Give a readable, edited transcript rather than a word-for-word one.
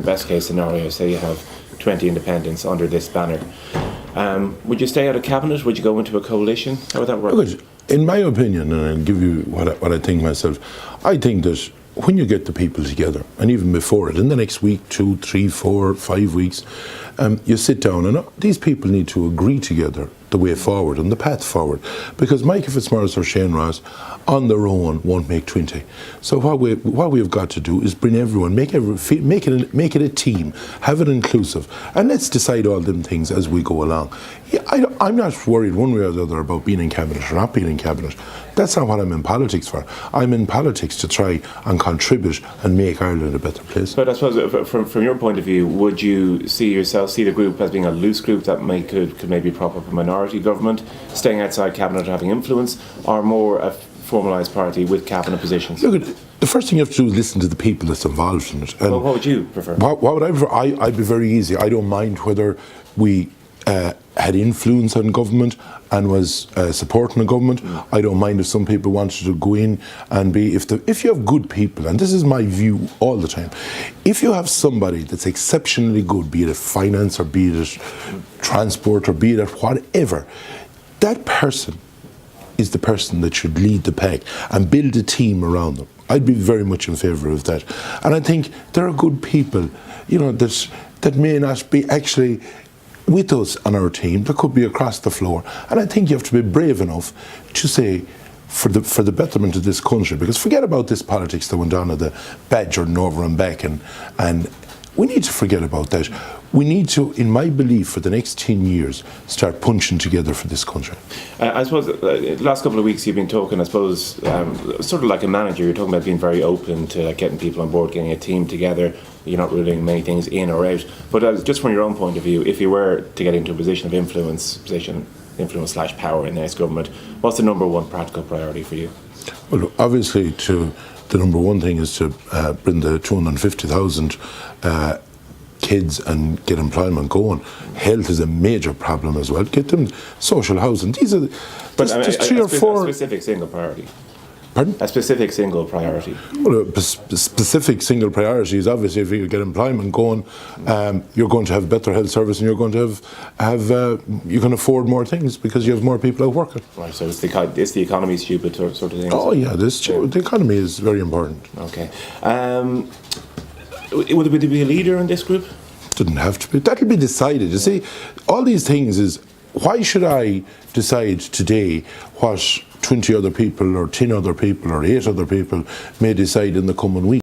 best case scenario, say you have 20 independents under this banner. Would you stay out of cabinet? Would you go into a coalition? How would that work? Look, in my opinion, and I'll give you what I think myself, I think that when you get the people together, and even before it, in the next week, 2, 3, 4, 5 weeks, you sit down and these people need to agree together the way forward and the path forward, because Michael Fitzmaurice or Shane Ross on their own won't make 20. So what we've got to do is bring everyone, make it a team, have it inclusive, and let's decide all them things as we go along. Yeah, I'm not worried one way or the other about being in cabinet or not being in cabinet. That's not what I'm in politics for. I'm in politics to try and contribute and make Ireland a better place. But I suppose from your point of view, would you see the group as being a loose group that could maybe prop up a minority government, staying outside cabinet and having influence, or more a formalised party with cabinet positions? Look, the first thing you have to do is listen to the people that's involved in it. And well, what would you prefer? What would I prefer? I'd be very easy. I don't mind whether we had influence on government and was supporting the government. I don't mind if some people wanted to go in and be, if you have good people, and this is my view all the time, if you have somebody that's exceptionally good, be it finance or be it transport or be it whatever, that person is the person that should lead the pack and build a team around them. I'd be very much in favour of that. And I think there are good people, that may not be actually with us on our team, that could be across the floor. And I think you have to be brave enough to say, for the betterment of this country, because forget about this politics that went on at the Badger and over and back, and we need to forget about that. We need to, in my belief, for the next 10 years, start punching together for this country. I suppose the last couple of weeks you've been talking, I suppose, sort of like a manager, you're talking about being very open to getting people on board, getting a team together. You're not ruling many things in or out. But just from your own point of view, if you were to get into a position of influence/power in the next government, what's the number one practical priority for you? Well, obviously, the number one thing is to bring the 250,000 kids and get employment going. Health is a major problem as well. Get them social housing. These are just 3 or 4 a specific single priority. Pardon? A specific single priority. Well, a specific single priority is obviously if you get employment going, you're going to have better health service and you're going to have you can afford more things because you have more people out working. Right, so it's the economy stupid sort of thing. Oh yeah, the economy is very important. Okay. Would there be a leader in this group? Didn't have to be. That'll be decided. You see, all these things is, why should I decide today what 20 other people or 10 other people or 8 other people may decide in the coming week?